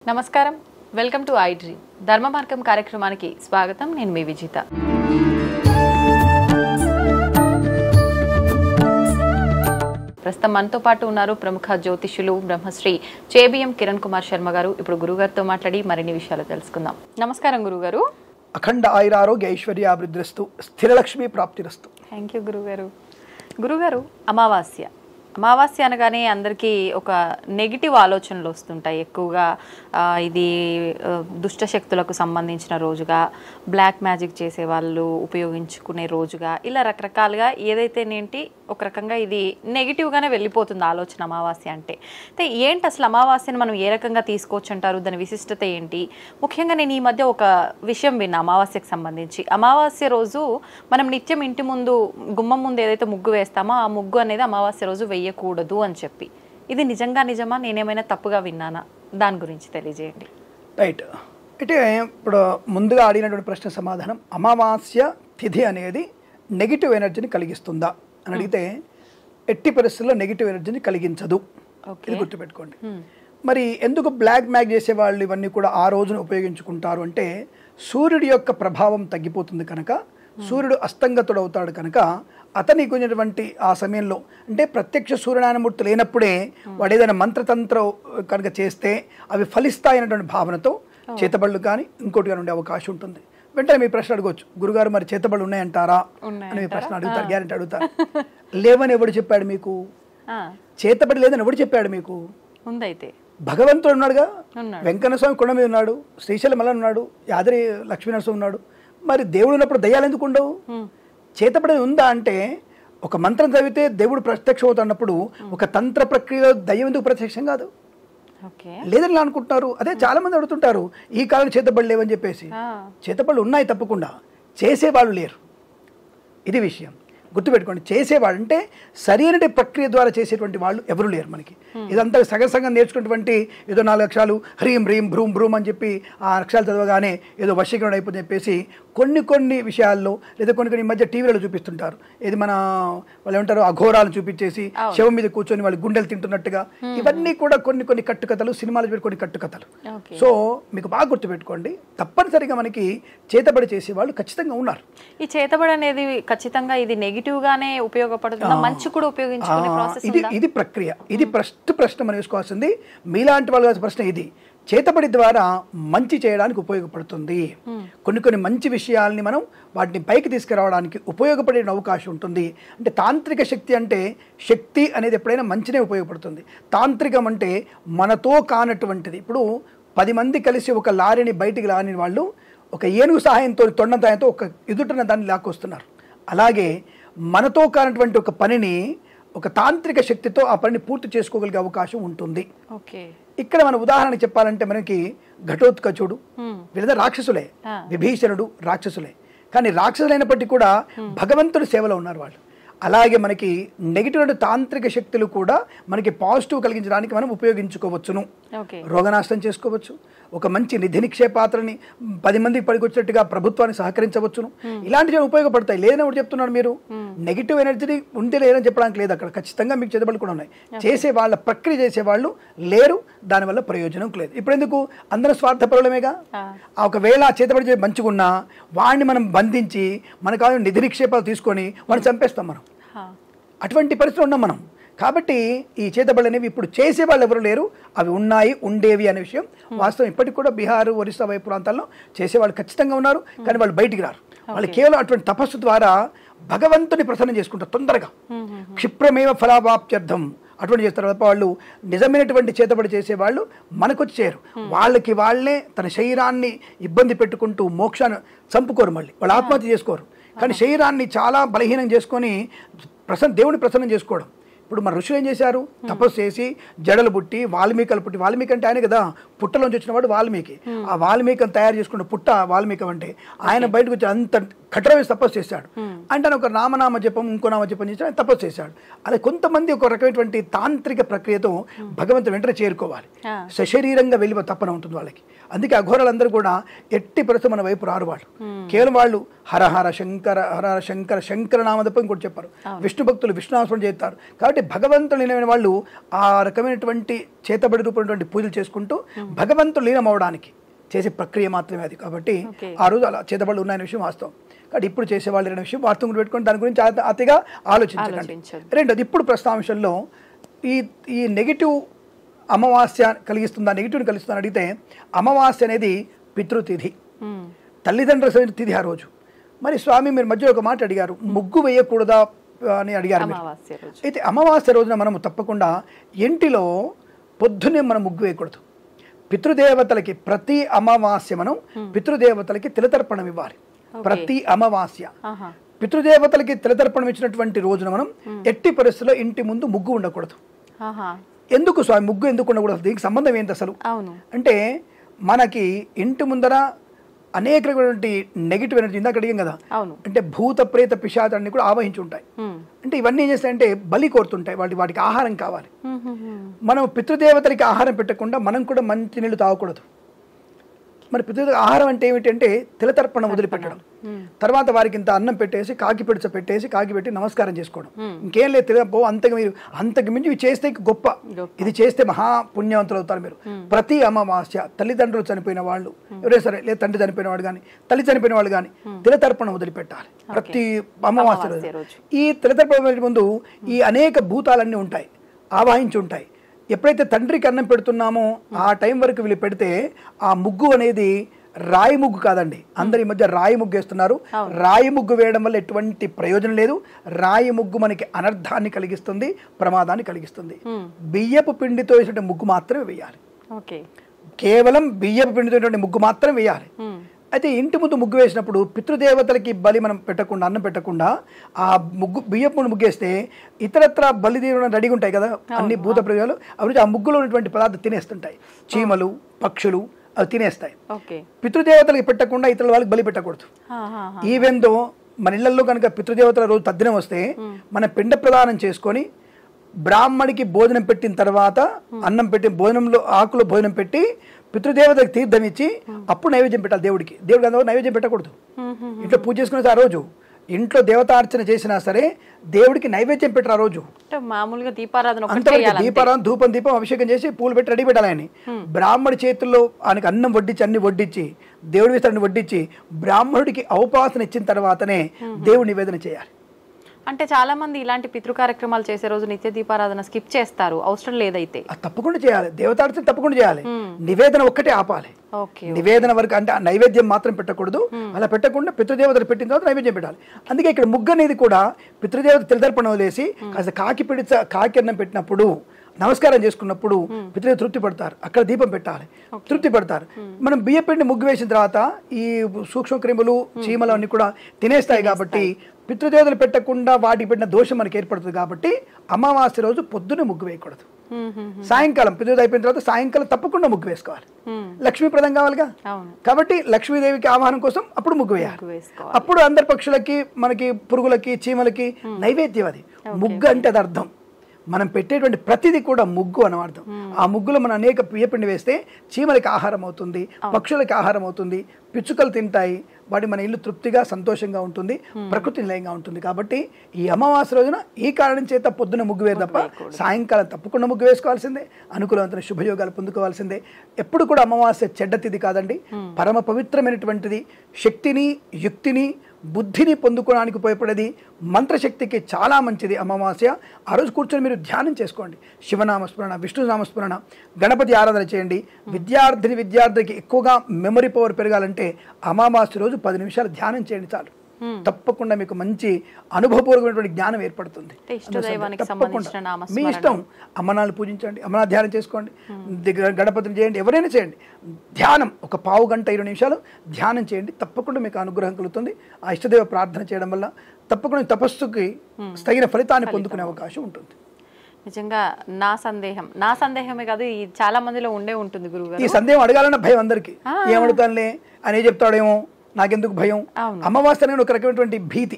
నమస్కారం, welcome to I dream ధర్మ మార్గం కార్యక్రమానికి స్వాగతం. నేను మీ విజిత. ప్రస్తుతం మనతో పాటు ఉన్నారు ప్రముఖ జ్యోతిష్యులు బ్రహ్మశ్రీ చేబిఎం కిరణ్ కుమార్ శర్మ గారు. ఇప్పుడు గురుగారితో మాట్లాడి మరిన్ని విషయాలు తెలుసుకుందాం. నమస్కారం గురుగారు. అఖండ ఆయురారోగ్య ఐశ్వర్యాభివృద్ధిరస్తు, స్థిరలక్ష్మి ప్రాప్తిరస్తు. థ్యాంక్ యూ గురుగారు. గురుగారు, అమావాస్య అనగానే అందరికీ ఒక నెగిటివ్ ఆలోచనలు వస్తుంటాయి. ఎక్కువగా ఇది దుష్ట శక్తులకు సంబంధించిన రోజుగా, బ్లాక్ మ్యాజిక్ చేసే వాళ్ళు ఉపయోగించుకునే రోజుగా, ఇలా రకరకాలుగా ఏదైతేనేంటి ఒక రకంగా ఇది నెగిటివ్గానే వెళ్ళిపోతుంది ఆలోచన అమావాస్య అంటే. అయితే ఏంటి అసలు అమావాస్యను మనం ఏ రకంగా తీసుకోవచ్చు అంటారు? దాని విశిష్టత ఏంటి? ముఖ్యంగా నేను ఈ మధ్య ఒక విషయం విన్నా అమావాస్యకు సంబంధించి. అమావాస్య రోజు మనం నిత్యం ఇంటి ముందు గుమ్మం ముందు ఏదైతే ముగ్గు వేస్తామో ఆ ముగ్గు అనేది అమావాస్య రోజు వేయకూడదు అని చెప్పి. ఇది నిజమా? నేనేమైనా తప్పుగా విన్నానా? దాని గురించి తెలియజేయండి. రైట్. అంటే ఇప్పుడు ముందుగా అడిగినటువంటి ప్రశ్న సమాధానం, అమావాస్య తిథి అనేది నెగిటివ్ ఎనర్జీని కలిగిస్తుందా అని అడిగితే ఎట్టి పరిస్థితుల్లో నెగిటివ్ ఎనర్జీని కలిగించదు. ఇది గుర్తుపెట్టుకోండి. మరి ఎందుకు బ్లాక్ మ్యాగ్ చేసే వాళ్ళు ఇవన్నీ కూడా ఆ రోజున ఉపయోగించుకుంటారు అంటే, సూర్యుడి యొక్క ప్రభావం తగ్గిపోతుంది కనుక, సూర్యుడు అస్తంగతుడు అవుతాడు కనుక అతనికి ఉన్నటువంటి ఆ సమయంలో అంటే ప్రత్యక్ష సూర్యనారాయణమూర్తి లేనప్పుడే వాడు ఏదైనా మంత్రతంత్రం కనుక చేస్తే అవి ఫలిస్తాయనేటువంటి భావనతో చేతబళ్ళు కానీ ఇంకోటి కానీ ఉండే అవకాశం ఉంటుంది. వెంటనే మీ ప్రశ్న అడగవచ్చు, గురుగారు మరి చేతబళ్ళు ఉన్నాయంటారా అని మీ ప్రశ్న అడుగుతారు. గ్యారెంటీ అడుగుతారు. లేవని ఎవడు చెప్పాడు మీకు? చేతబడి లేదని ఎవడు చెప్పాడు మీకు? ఉందైతే భగవంతుడు ఉన్నాడుగా. వెంకన్న స్వామి కొండ మీద ఉన్నాడు, శ్రీశైలం మల్ల ఉన్నాడు, యాదరి లక్ష్మీనరసింహ ఉన్నాడు. మరి దేవుడు ఉన్నప్పుడు దయ్యాలు ఎందుకు ఉండవు? చేతబడి ఉందా అంటే, ఒక మంత్రం చదివితే దేవుడు ప్రత్యక్షం అవుతున్నప్పుడు ఒక తంత్ర ప్రక్రియలో దయ్యం ఎందుకు ప్రత్యక్షం కాదు? లేదని అనుకుంటున్నారు. అదే చాలా మంది అడుగుతుంటారు, ఈ కాలం చేతబడి లేవని చెప్పేసి. చేతబడులు ఉన్నాయి తప్పకుండా, చేసేవాళ్ళు లేరు. ఇది విషయం గుర్తుపెట్టుకోండి. చేసేవాళ్ళు అంటే సరైన ప్రక్రియ ద్వారా చేసేటువంటి వాళ్ళు ఎవరు లేరు మనకి. ఇదంతా సగం నేర్చుకున్నటువంటి ఏదో 4 అక్షరాలు హ్రీం హ్రీం భ్రూం భ్రూం అని చెప్పి ఆ అక్షరాలు చదవగానే ఏదో వశీకరణ అయిపోతుంది చెప్పేసి కొన్ని విషయాల్లో లేదా కొన్ని మధ్య టీవీలలో చూపిస్తుంటారు. ఇది మన వాళ్ళు ఏమంటారు, అఘోరాలు చూపించేసి శవం మీద కూర్చొని వాళ్ళు గుండెలు తింటున్నట్టుగా. ఇవన్నీ కూడా కొన్ని కట్టుకథలు, సినిమాలు కొన్ని కట్టుకథలు. సో మీకు బాగా గుర్తుపెట్టుకోండి, తప్పనిసరిగా మనకి చేతబడి చేసే వాళ్ళు ఖచ్చితంగా ఉన్నారు. ఈ చేతబడి అనేది ఖచ్చితంగా ఇది నెగిటివ్ గానే ఉపయోగపడుతుందా? మంచి కూడా ఉపయోగించుకునే ప్రాసెస్ ఉందా? ఇది ప్రక్రియ. ఇది ప్రశ్న మనం వేసుకోవాల్సింది. మీలాంటి వాళ్ళ ప్రశ్న ఇది. చేతబడి ద్వారా మంచి చేయడానికి ఉపయోగపడుతుంది. కొన్ని మంచి విషయాల్ని మనం వాటిని పైకి తీసుకురావడానికి ఉపయోగపడే అవకాశం ఉంటుంది. అంటే తాంత్రిక శక్తి అంటే, శక్తి అనేది ఎప్పుడైనా మంచినే ఉపయోగపడుతుంది. తాంత్రికం అంటే మనతో కానటువంటిది. ఇప్పుడు 10 మంది కలిసి ఒక లారీని బయటికి లాని వాళ్ళు ఒక ఏనుగు సహాయంతో, తొండం సహాయంతో ఒక ఎదుటన దాన్ని లాక్కొస్తున్నారు. అలాగే మనతో కానటువంటి ఒక పనిని ఒక తాంత్రిక శక్తితో ఆ పనిని పూర్తి చేసుకోగలిగే అవకాశం ఉంటుంది. ఇక్కడ మన ఉదాహరణ చెప్పాలంటే మనకి ఘటోత్కచుడు వీళ్ళ రాక్షసులే, విభీషణుడు రాక్షసులే. కానీ రాక్షసులైనప్పటికీ కూడా భగవంతుడి సేవలో ఉన్నారు వాళ్ళు. అలాగే మనకి నెగిటివ్ తాంత్రిక శక్తులు కూడా మనకి పాజిటివ్ కలిగించడానికి మనం ఉపయోగించుకోవచ్చును. రోగనాశనం చేసుకోవచ్చు, ఒక మంచి నిధి నిక్షేపాత్రని 10 మందికి పనికొచ్చినట్టుగా ప్రభుత్వాన్ని సహకరించవచ్చును. ఇలాంటివి ఉపయోగపడతాయి. లేదని ఒకటి చెప్తున్నారు మీరు, నెగిటివ్ ఎనర్జీని ఉంటే లేదని చెప్పడానికి లేదు. అక్కడ ఖచ్చితంగా మీకు చేతబడులు కూడా ఉన్నాయి. చేసే వాళ్ళ ప్రక్రియ చేసేవాళ్ళు లేరు, దానివల్ల ప్రయోజనం లేదు. ఇప్పుడు ఎందుకు, అందరూ స్వార్థపరులమేగా. ఒకవేళ చేతబడి మంచిగా ఉన్నా వాడిని మనం బంధించి మనకు నిధి నిక్షేపాలు తీసుకొని వాడిని చంపేస్తాం మనం. అటువంటి పరిస్థితులు ఉన్నాం మనం. కాబట్టి ఈ చేతబడులు అనేవి ఇప్పుడు చేసే వాళ్ళు ఎవరు లేరు, అవి ఉన్నాయి, ఉండేవి అనే విషయం వాస్తవం. ఇప్పటికి కూడా బీహార్, ఒరిస్సా వైపు ప్రాంతాల్లో చేసేవాళ్ళు ఖచ్చితంగా ఉన్నారు, కానీ వాళ్ళు బయటికి రారు. వాళ్ళు కేవలం అటువంటి తపస్సు ద్వారా భగవంతుని ప్రసన్నం చేసుకుంటారు తొందరగా. క్షిప్రమేవ ఫలావాప్త్యర్థం అటువంటి చేస్తారు తప్ప వాళ్ళు నిజమైనటువంటి చేతబడి చేసేవాళ్ళు మనకొచ్చి చేయరు. వాళ్ళకి వాళ్ళే తన శరీరాన్ని ఇబ్బంది పెట్టుకుంటూ మోక్షాన్ని చంపుకోరు, మళ్ళీ వాళ్ళు ఆత్మహత్య చేసుకోరు. కానీ శరీరాన్ని చాలా బలహీనం చేసుకొని దేవుని ప్రసన్నం చేసుకోవడం. ఇప్పుడు మన ఋషులు ఏం చేశారు, తపస్సు చేసి జడలు పుట్టి వాల్మీకలు పుట్టి, వాల్మీకి అంటే ఆయన కదా, పుట్టలోంచి వచ్చిన వాడు వాల్మీకి. ఆ వాల్మీకని తయారు చేసుకున్న పుట్ట వాల్మీకి అంటే ఆయన బయటకు వచ్చి అంత కఠోరమైన తపస్సు చేశాడు. అంటే ఆయన ఒక నామనామ జపం, ఇంకో నామ జపం చేసి ఆయన తపస్సు చేశాడు. అలా కొంతమంది ఒక రకమైనటువంటి తాంత్రిక ప్రక్రియతో భగవంతుడు వెంటనే చేరుకోవాలి, సశరీరంగా వెళ్ళి తప్పన ఉంటుంది వాళ్ళకి. అందుకే అఘోరాలందరూ కూడా ఎట్టి పరిస్థితి మన వైపు రారు. వాళ్ళు కేవలం వాళ్ళు హర హర శంకర హర శంకర శంకర నామదప్ప ఇంకోటి చెప్పారు. విష్ణు భక్తులు విష్ణునామస్మరణ చేస్తారు. కాబట్టి కాబట్టి భగవంతుడు లీనమైన వాళ్ళు ఆ రకమైనటువంటి చేతబడి రూపమైనటువంటి పూజలు చేసుకుంటూ భగవంతుడు లీనమవడానికి చేసే ప్రక్రియ మాత్రమే అది. కాబట్టి ఆ రోజు అలా చేతబడులు ఉన్నాయనే విషయం వాస్తవం. కాబట్టి ఇప్పుడు చేసేవాళ్ళు అనే విషయం వాస్తవం పెట్టుకొని దాని గురించి అతిగా ఆలోచించకండి. రెండోది, ఇప్పుడు ప్రస్తాంశంలో ఈ నెగిటివ్ అమావాస్య కలిగిస్తుందా, నెగిటివ్ని కలిగిస్తుందని అడిగితే, అమావాస్య అనేది పితృతిథి, తల్లిదండ్రుల తిథి ఆ రోజు. మరి స్వామి మీరు మధ్యలో ఒక మాట అడిగారు, ముగ్గు వేయకూడదా అని అడిగారు. అయితే అమావాస్య రోజున మనము తప్పకుండా ఇంటిలో పొద్దున్నే మనం ముగ్గు వేయకూడదు. పితృదేవతలకి ప్రతి అమావాస్య మనం పితృదేవతలకి తిలతర్పణం ఇవ్వాలి. ప్రతి అమావాస్య పితృదేవతలకి తిలతర్పణం ఇచ్చినటువంటి రోజున మనం ఎట్టి పరిస్థితుల్లో ఇంటి ముందు ముగ్గు ఉండకూడదు. ఎందుకు స్వామి ముగ్గు ఎందుకు ఉండకూడదు, దీనికి సంబంధం ఏంటి అసలు అంటే, మనకి ఇంటి ముందర అనేకమైనటువంటి నెగిటివ్ ఎనర్జీ ఇందాక అడిగాం కదా, అంటే భూత ప్రేత పిశాచాన్ని కూడా ఆవహించి ఉంటాయి. అంటే ఇవన్నీ ఏం చేస్తాయంటే బలి కోరుతుంటాయి, వాటికి ఆహారం కావాలి. మనం పితృదేవతలకి ఆహారం పెట్టకుండా మనం కూడా మంచి నీళ్లు తాగకూడదు. మరి పితృదేవత ఆహారం అంటే ఏమిటంటే తిలతర్పణం వదిలిపెట్టడం, తర్వాత వారికి ఇంత అన్నం పెట్టేసి కాకి పిడిచ పెట్టేసి కాకి పెట్టి నమస్కారం చేసుకోవడం, ఇంకేం లేదు. తెలియపో అంతకు మించి ఇవి చేస్తే గొప్ప, ఇది చేస్తే మహాపుణ్యవంతులు అవుతారు మీరు. ప్రతి అమావాస్య తల్లిదండ్రులు చనిపోయిన వాళ్ళు ఎవరైనా సరే, లేదా తండ్రి చనిపోయిన వాడు కానీ తల్లి చనిపోయిన వాళ్ళు కానీ తిలతర్పణం వదిలిపెట్టాలి ప్రతి అమావాస్య రోజు. ఈ తిలతర్పణం ముందు ఈ అనేక భూతాలన్నీ ఉంటాయి, ఆవాహించి ఉంటాయి. ఎప్పుడైతే తండ్రికి అన్నం పెడుతున్నామో ఆ టైం వరకు వీళ్ళు పెడితే ఆ ముగ్గు అనేది రాయి ముగ్గు కాదండి. అందరి మధ్య రాయి ముగ్గు వేస్తున్నారు. రాయి ముగ్గు వేయడం వల్ల ఎటువంటి ప్రయోజనం లేదు. రాయి ముగ్గు మనకి అనర్థాన్ని కలిగిస్తుంది, ప్రమాదాన్ని కలిగిస్తుంది. బియ్యపు పిండితో వేసిన ముగ్గు మాత్రమే వేయాలి. కేవలం బియ్యపు పిండితో ముగ్గు మాత్రమే వేయాలి. అయితే ఇంటి ముందు ముగ్గు వేసినప్పుడు పితృదేవతలకి బలి మనం పెట్టకుండా, అన్నం పెట్టకుండా ఆ బియ్యపు ముగ్గేస్తే ఇతరత్ర బలి తీయడం రెడీగా ఉంటాయి కదా అన్ని భూత ప్రయోగాలు, అవి ఆ ముగ్గులో ఉన్నటువంటి పదార్థాలు తినేస్తుంటాయి. చీమలు, పక్షులు అవి తినేస్తాయి. పితృదేవతలకి పెట్టకుండా ఇతరుల వాళ్ళకి బలి పెట్టకూడదు. ఈవెందో మన ఇళ్లలో కనుక పితృదేవతల రోజు తద్దినం వస్తే మన పిండ ప్రదానం చేసుకొని బ్రాహ్మడికి భోజనం పెట్టిన తర్వాత అన్నం పెట్టి భోజనంలో ఆకులో భోజనం పెట్టి పితృదేవతకి తీర్థం ఇచ్చి అప్పుడు నైవేద్యం పెట్టాలి దేవుడికి. దేవుడికి నైవేద్యం పెట్టకూడదు. ఇంట్లో పూజ చేసుకునేది ఆ రోజు, ఇంట్లో దేవతార్చన చేసినా సరే దేవుడికి నైవేద్యం పెట్టరు ఆ రోజు. మామూలుగా దీపారాధన, దీపం అభిషేకం చేసి పూలు పెట్టి రెడీ పెట్టాలి అని. బ్రాహ్మడి చేతుల్లో ఆయనకి అన్నం వడ్డించి అన్ని వడ్డించి దేవుడి విస్తరణ వడ్డించి బ్రాహ్మణుడికి అవపాసన ఇచ్చిన తర్వాతనే దేవుడి నివేదన చేయాలి. అంటే చాలా మంది ఇలాంటి పితృ కార్యక్రమాలు చేసే రోజు నిత్య దీపారాధన స్కిప్ చేస్తారు, అవసరం లేదైతే. తప్పకుండా చేయాలి, దేవతార్చన తప్పకుండా చేయాలి. నివేదన ఒక్కటే ఆపాలి. నివేదన వరకు అంటే నైవేద్యం మాత్రం పెట్టకూడదు. అలా పెట్టకుండా పితృదేవతలు పెట్టిన తర్వాత నైవేద్యం పెట్టాలి. అందుకే ఇక్కడ ముగ్గు అనేది కూడా పితృదేవత తిలతర్పణం వదిలేసి కాస్త కాకి అన్నం పెట్టినప్పుడు నమస్కారం చేసుకున్నప్పుడు పితృదేవత తృప్తి పడతారు, అక్కడ దీపం పెట్టాలి, తృప్తి పడతారు. మనం బియ్య పిండి ముగ్గు వేసిన తర్వాత ఈ సూక్ష్మ క్రిములు, చీమలు అన్ని కూడా తినేస్తాయి. కాబట్టి పితృదేవతలు పెట్టకుండా వాటికి పెట్టిన దోషం మనకి ఏర్పడుతుంది. కాబట్టి అమావాస్య రోజు పొద్దున్న ముగ్గు వేయకూడదు. సాయంకాలం పితృదేవత అయిపోయిన తర్వాత సాయంకాలం తప్పకుండా ముగ్గు వేసుకోవాలి. లక్ష్మీప్రదం కావాలిగా, కాబట్టి లక్ష్మీదేవికి ఆహ్వానం కోసం అప్పుడు ముగ్గు వేయాలి. అప్పుడు అందరి పక్షులకి, మనకి పురుగులకి, చీమలకి నైవేద్యం అది. ముగ్గు అంటే అది అర్థం, మనం పెట్టేటువంటి ప్రతిదీ కూడా ముగ్గు అని అర్థం. ఆ ముగ్గులో మనం అనేక బియ్యపిండి వేస్తే చీమలకి ఆహారం అవుతుంది, పక్షులకి ఆహారం అవుతుంది, పిచ్చుకలు తింటాయి, వాటి మన ఇల్లు తృప్తిగా సంతోషంగా ఉంటుంది, ప్రకృతి నిలయంగా ఉంటుంది. కాబట్టి ఈ అమావాస్య రోజున ఈ కారణం చేత పొద్దున ముగ్గు వేరు తప్ప సాయంకాలం తప్పకుండా ముగ్గు వేసుకోవాల్సిందే, అనుకూలవంతమైన శుభయోగాలు పొందుకోవాల్సిందే. ఎప్పుడు కూడా అమావాస్య చెడ్డ తిథి కాదండి, పరమ పవిత్రమైనటువంటిది. శక్తిని, యుక్తిని, బుద్ధిని పొందుకోవడానికి ఉపయోగపడేది, మంత్రశక్తికి చాలా మంచిది అమావాస్య. ఆ రోజు కూర్చొని మీరు ధ్యానం చేసుకోండి, శివనామస్మరణ, విష్ణునామస్మరణ, గణపతి ఆరాధన చేయండి. విద్యార్థికి ఎక్కువగా మెమరీ పవర్ పెరగాలంటే అమావాస్య రోజు 10 నిమిషాలు ధ్యానం చేయండి చాలు. తప్పకుండా మీకు మంచి అనుభవపూర్వకమైనటువంటి జ్ఞానం ఏర్పడుతుంది. తప్పకుండా మీ ఇష్టం, అమ్మనాలు పూజించండి, అమ్మనాలు ధ్యానం చేసుకోండి, గణపతిని చేయండి, ఎవరైనా చేయండి. ధ్యానం ఒక పావు గంట 20 నిమిషాలు ధ్యానం చేయండి, తప్పకుండా మీకు అనుగ్రహం కలుగుతుంది. ఆ ఇష్టదేవ ప్రార్థన చేయడం వల్ల తప్పకుండా తపస్సుకి తగిన ఫలితాన్ని పొందుకునే అవకాశం ఉంటుంది. నిజంగా నా సందేహమే కాదు, ఈ చాలా మందిలో ఉండే ఉంటుంది గురువుగారు. ఈ సందేహం అడగాలన్న భయం అందరికి, ఏమడుగుతానులే అని చెప్తాడేమో, నాకెందుకు భయం. అమావాస్య అనేది ఒక రకమైనటువంటి భీతి,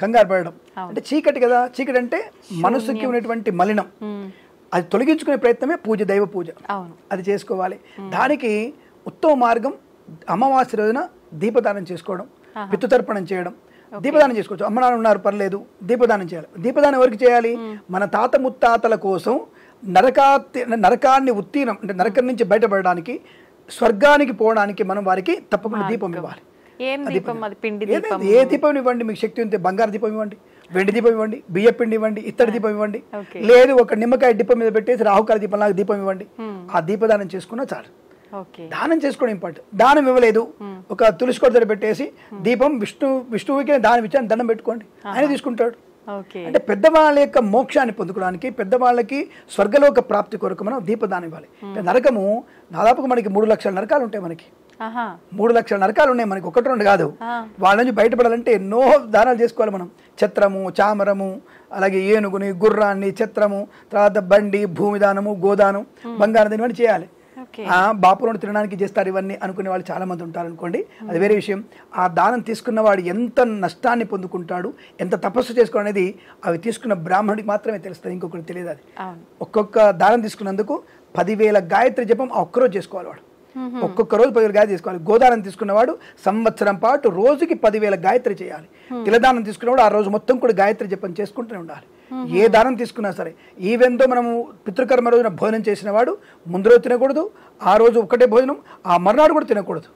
కంగారు పడడం. అంటే చీకటి కదా, చీకటి అంటే మనసుకి ఉన్నటువంటి మలినం, అది తొలగించుకునే ప్రయత్నమే పూజ, దైవ పూజ. అది చేసుకోవాలి. దానికి ఉత్తమ మార్గం అమావాస్య రోజున దీపదానం చేసుకోవడం, పితృతర్పణం చేయడం, దీపదానం చేసుకోవచ్చు. అమ్మ నాన్న ఉన్నారు పర్లేదు, దీపదానం చేయాలి. దీపదానం ఎవరికి చేయాలి? మన తాత ముత్తాతల కోసం నరకాన్ని ఉత్తీర్ణం అంటే నరకం నుంచి బయటపడడానికి, స్వర్గానికి పోవడానికి మనం వారికి తప్పకుండా దీపం ఇవ్వాలి. ఏ దీపం ఇవ్వండి, మీకు శక్తి ఉంటే బంగారు దీపం ఇవ్వండి, వెండి దీపం ఇవ్వండి, బియ్య పిండి ఇవ్వండి, ఇత్తడి దీపం ఇవ్వండి, లేదు ఒక నిమ్మకాయ దీపం మీద పెట్టేసి రాహుకాల దీపం లాగా దీపం ఇవ్వండి. ఆ దీపదానం చేసుకున్నా చాలు. దానం చేసుకోవడం ఇంపార్టెంట్. దానం ఇవ్వలేదు, ఒక తులసి కొడత పెట్టేసి దీపం విష్ణువుకి దానం ఇచ్చి దండం పెట్టుకోండి, ఆయన తీసుకుంటాడు. అంటే పెద్దవాళ్ళ యొక్క మోక్షాన్ని పొందుకోవడానికి, పెద్దవాళ్ళకి స్వర్గలోక ప్రాప్తి కొరకు మనం దీపదానం ఇవ్వాలి. నరకము దాదాపుగా మనకి 3 లక్షల నరకాలు ఉంటాయి. మనకి 3 లక్షల నరకాలు ఉన్నాయి మనకి, 1-2 కాదు. వాళ్ళ నుంచి బయటపడాలంటే ఎన్నో దానాలు చేసుకోవాలి మనం. ఛత్రము, చామరము, అలాగే ఏనుగుని, గుర్రాన్ని, ఛత్రము, తర్వాత బండి, భూమి దానము, గోదానం, బంగారం ఇవన్నీ చేయాలి. బాపులను తినడానికి చేస్తారు ఇవన్నీ అనుకునే వాళ్ళు చాలా మంది ఉంటారు అనుకోండి, అది వేరే విషయం. ఆ దానం తీసుకున్నవాడు ఎంత నష్టాన్ని పొందుకుంటాడు, ఎంత తపస్సు చేసుకోవడం అనేది అవి తీసుకున్న బ్రాహ్మణుడికి మాత్రమే తెలుస్తుంది, ఇంకొకరికి తెలియదు. అది ఒక్కొక్క దానం తీసుకున్నందుకు 10,000 గాయత్రి జపం ఒక్కరోజు చేసుకోవాలి వాడు. ఒక్కొక్క రోజు 10,000 గాయత్రి చేసుకోవాలి. గోదానం తీసుకున్నవాడు సంవత్సరం పాటు రోజుకి 10,000 గాయత్రి చేయాలి. తిలదానం తీసుకున్నవాడు ఆ రోజు మొత్తం కూడా గాయత్రి జపం చేసుకుంటూనే ఉండాలి. ఏ దానం తీసుకున్నా సరే, ఈవెంతో మనము పితృకర్మ రోజున భోజనం చేసిన వాడు ముందు రోజు తినకూడదు, ఆ రోజు ఒక్కటే భోజనం, ఆ మర్నాడు కూడా తినకూడదు.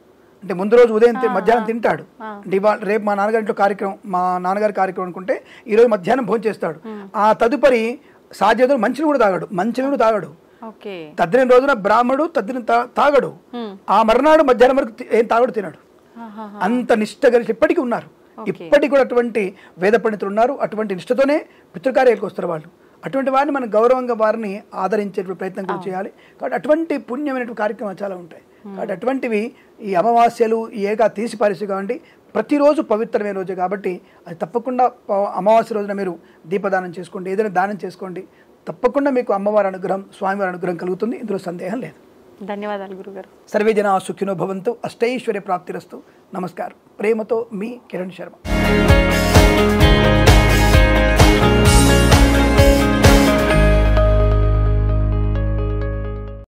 అంటే ముందు రోజు ఉదయం మధ్యాహ్నం తింటాడు. అంటే రేపు మా నాన్నగారింట్లో కార్యక్రమం, మా నాన్నగారి కార్యక్రమం అనుకుంటే ఈరోజు మధ్యాహ్నం భోజనం చేస్తాడు. ఆ తదుపరి సాధ్యతలు మంచిని కూడా తాగడు, మంచినీడు తాగడు. తద్దిన రోజున బ్రాహ్మడు తద్దిన తాగడు, ఆ మర్నాడు మధ్యాహ్నం వరకు ఏం తాగడు, తినడు. అంత నిష్ఠ కలిసి ఇప్పటికీ ఉన్నారు. ఇప్పటికి కూడా అటువంటి వేద పండితులు ఉన్నారు. అటువంటి నిష్ఠతోనే పితృకార్యాలకు వస్తారు వాళ్ళు. అటువంటి వారిని మనం గౌరవంగా వారిని ఆదరించే ప్రయత్నం కూడా చేయాలి. కాబట్టి అటువంటి పుణ్యమైనటువంటి కార్యక్రమాలు చాలా ఉంటాయి. కాబట్టి అటువంటివి ఈ అమావాస్యలు, ఈ తీసి పారిశు కావండి, ప్రతిరోజు పవిత్రమైన రోజు కాబట్టి అది తప్పకుండా అమావాస్య రోజున మీరు దీపదానం చేసుకోండి, ఏదైనా దానం చేసుకోండి. తప్పకుండా మీకు అమ్మవారి అనుగ్రహం, స్వామివారి అనుగ్రహం కలుగుతుంది, ఇందులో సందేహం లేదు. ధన్యవాదాలు గురుగారు. సర్వే జనా సుఖినో భవంతు, అష్టైశ్వర్య ప్రాప్తిరస్తు. నమస్కారం. ప్రేమతో మీ కిరణ్ శర్మ.